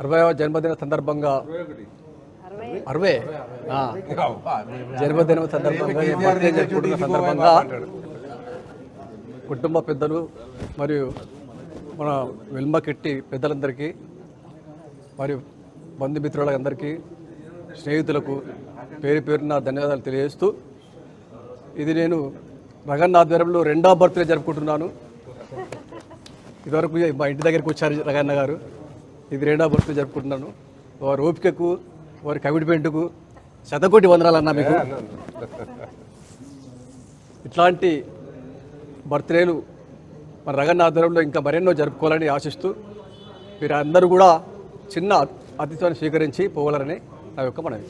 60వ జన్మదిన సందర్భంగా 60 జన్మదినం సందర్భంగా బర్త్డే జరుపుకుంటున్న సందర్భంగా కుటుంబ పెద్దలు మరియు మన వెల్మకెట్టి పెద్దలందరికీ మరియు బంధుమిత్రులందరికీ స్నేహితులకు పేరు పేరున ధన్యవాదాలు తెలియజేస్తూ ఇది నేను రగన్న ఆధ్వర్యంలో 2వ బర్త్డే జరుపుకుంటున్నాను. ఇదివరకు మా ఇంటి దగ్గరికి వచ్చారు రగన్న గారు. ఇది 2వ బర్త్డే జరుపుకుంటున్నాను. వారి ఓపికకు వారి కమిట్మెంట్కు శతకోటి వందనాలు అన్నా మీకు. ఇట్లాంటి బర్త్డేలు మన రగన్న ఆధ్వర్యంలో ఇంకా మరెన్నో జరుపుకోవాలని ఆశిస్తూ మీరు అందరూ కూడా చిన్న అతిథిని స్వీకరించి పోవాలని నా యొక్క మనవి.